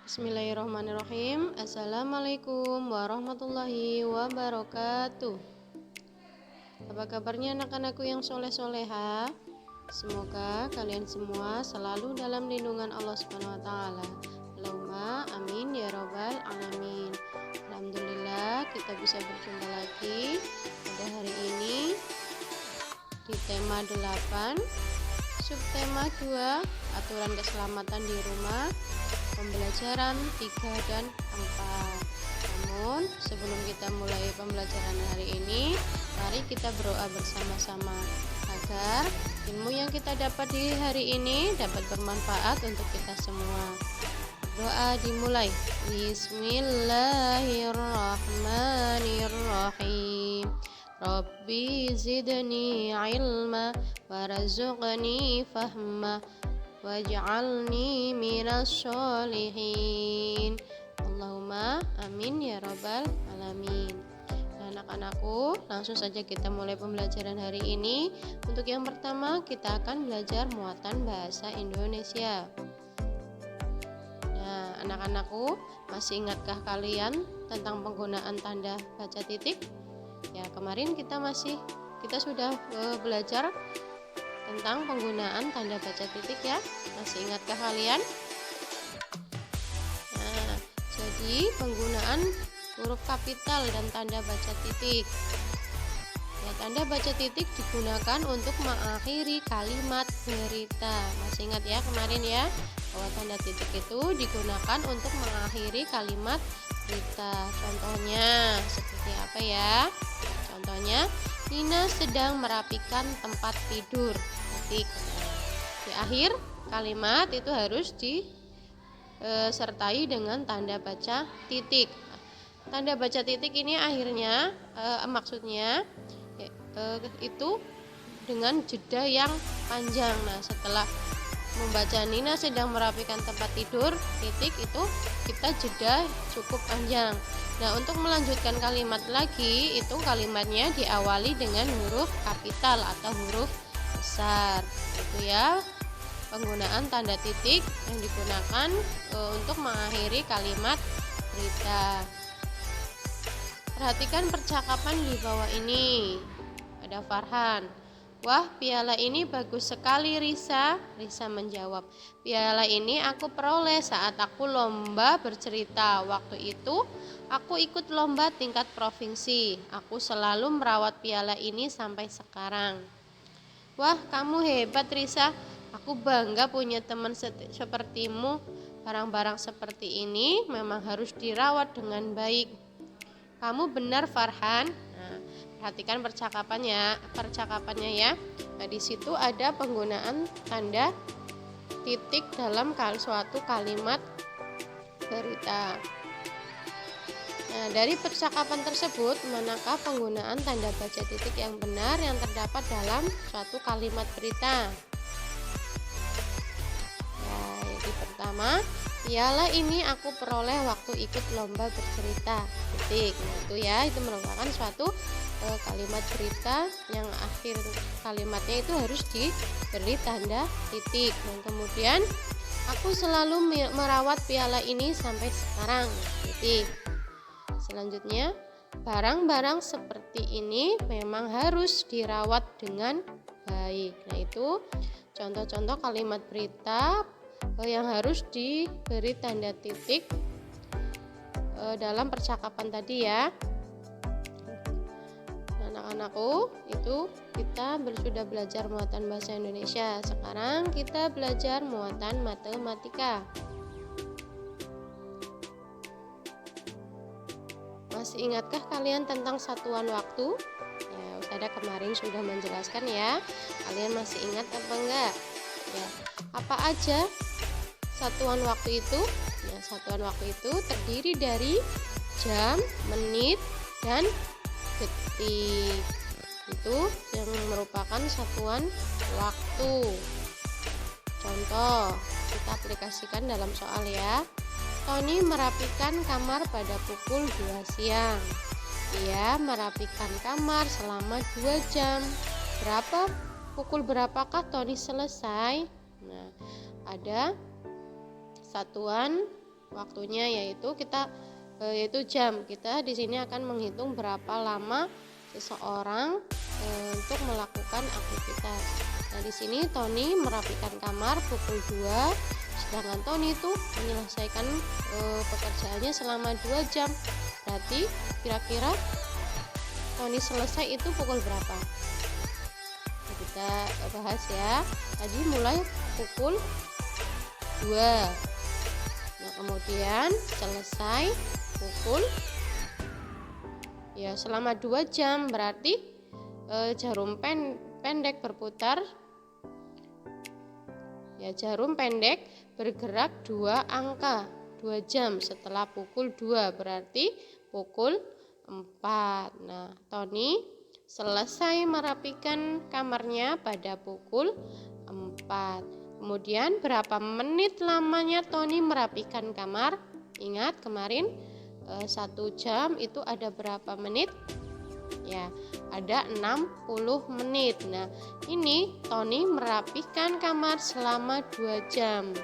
Bismillahirrahmanirrahim. Assalamualaikum warahmatullahi wabarakatuh. Apa kabarnya anak-anakku yang soleh-soleha? Semoga kalian semua selalu dalam lindungan Allah Subhanahu wa taala. Allahumma amin ya rabbal alamin. Alhamdulillah kita bisa berjumpa lagi pada hari ini di tema 8, subtema 2, aturan keselamatan di rumah, pembelajaran 3 dan 4. Namun sebelum kita mulai pembelajaran hari ini, mari kita berdoa bersama-sama agar ilmu yang kita dapat di hari ini dapat bermanfaat untuk kita semua. Doa dimulai. Bismillahirrahmanirrahim. Rabbi zidni ilma warzuqni fahma waj'alni minas sholihin. Allahumma amin ya rabbal alamin. Nah, anak-anakku, langsung saja kita mulai pembelajaran hari ini. Untuk yang pertama, kita akan belajar muatan bahasa Indonesia. Nah, anak-anakku, masih ingatkah kalian tentang penggunaan tanda baca titik? Ya, kemarin kita sudah belajar tentang penggunaan tanda baca titik ya. Masih ingatkah kalian? Nah, jadi penggunaan huruf kapital dan tanda baca titik. Ya, tanda baca titik digunakan untuk mengakhiri kalimat berita. Masih ingat ya kemarin ya, bahwa tanda titik itu digunakan untuk mengakhiri kalimat berita. Contohnya seperti apa ya? Contohnya, Nina sedang merapikan tempat tidur. Titik. Di akhir kalimat itu harus disertai dengan tanda baca titik. Tanda baca titik ini akhirnya maksudnya itu dengan jeda yang panjang. Nah, setelah membaca Nina sedang merapikan tempat tidur, titik itu kita jeda cukup panjang. Nah, untuk melanjutkan kalimat lagi, itu kalimatnya diawali dengan huruf kapital atau huruf besar. Itu ya, penggunaan tanda titik yang digunakan untuk mengakhiri kalimat berita. Perhatikan percakapan di bawah ini. Ada Farhan. Wah, piala ini bagus sekali, Risa. Risa menjawab, piala ini aku peroleh saat aku lomba bercerita. Waktu itu aku ikut lomba tingkat provinsi. Aku selalu merawat piala ini sampai sekarang. Wah, kamu hebat, Risa. Aku bangga punya teman sepertimu. Barang-barang seperti ini memang harus dirawat dengan baik. Kamu benar, Farhan. Nah, perhatikan percakapannya ya. Nah, di situ ada penggunaan tanda titik dalam suatu kalimat berita. Nah, dari percakapan tersebut, manakah penggunaan tanda baca titik yang benar yang terdapat dalam suatu kalimat berita? Ya, yang pertama, piala ini aku peroleh waktu ikut lomba bercerita. Titik. Nah, itu merupakan suatu kalimat berita yang akhir kalimatnya itu harus diberi tanda titik. Dan kemudian, aku selalu merawat piala ini sampai sekarang. Titik. Selanjutnya, barang-barang seperti ini memang harus dirawat dengan baik. Nah, itu contoh-contoh kalimat berita yang harus diberi tanda titik dalam percakapan tadi ya. Anak-anakku, itu kita sudah belajar muatan bahasa Indonesia. Sekarang kita belajar muatan matematika. Masih ingatkah kalian tentang satuan waktu? Ya, Ustazah kemarin sudah menjelaskan ya. Kalian masih ingat apa enggak? Ya, apa aja satuan waktu itu? Ya, satuan waktu itu terdiri dari jam, menit, dan detik. Itu yang merupakan satuan waktu. Contoh, kita aplikasikan dalam soal ya. Tony merapikan kamar pada pukul 2 siang. Dia merapikan kamar selama 2 jam. Pukul berapakah Tony selesai? Nah, ada satuan waktunya yaitu jam. Kita di sini akan menghitung berapa lama seseorang untuk melakukan aktivitas. Nah, di sini Tony merapikan kamar pukul 2, sedangkan Tony itu menyelesaikan pekerjaannya selama 2 jam. Berarti kira-kira Tony selesai itu pukul berapa? Nah, kita bahas ya. Tadi mulai pukul 2. Nah, kemudian selesai pukul selama 2 jam. Berarti jarum pendek berputar. Jarum pendek bergerak 2 angka 2 jam setelah pukul 2, berarti pukul 4. Nah, Tony selesai merapikan kamarnya pada pukul 4. Kemudian berapa menit lamanya Tony merapikan kamar? Ingat kemarin 1 jam itu ada berapa menit? Ada 60 menit. Nah, ini Tony merapikan kamar selama 2 jam.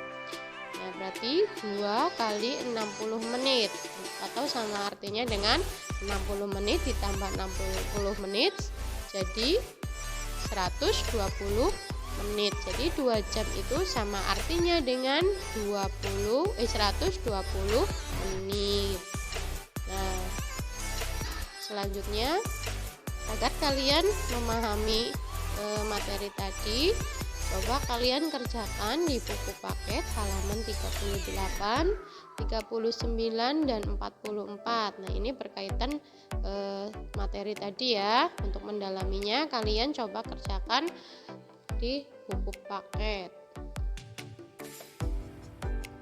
Nah, berarti 2 kali 60 menit atau sama artinya dengan 60 menit ditambah 60 menit jadi 120 menit. Jadi 2 jam itu sama artinya dengan 120 menit. Nah, selanjutnya agar kalian memahami materi tadi, coba kalian kerjakan di buku paket halaman 38, 39 dan 44. Nah, ini berkaitan materi tadi ya. Untuk mendalaminya kalian coba kerjakan di buku paket.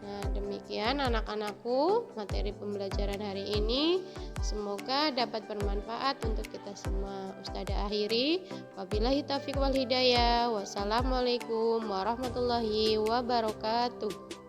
Nah, demikian anak-anakku materi pembelajaran hari ini. Semoga dapat bermanfaat untuk kita semua. Ustadzah akhiri, wabillahi taufiq wal hidayah. Wassalamualaikum warahmatullahi wabarakatuh.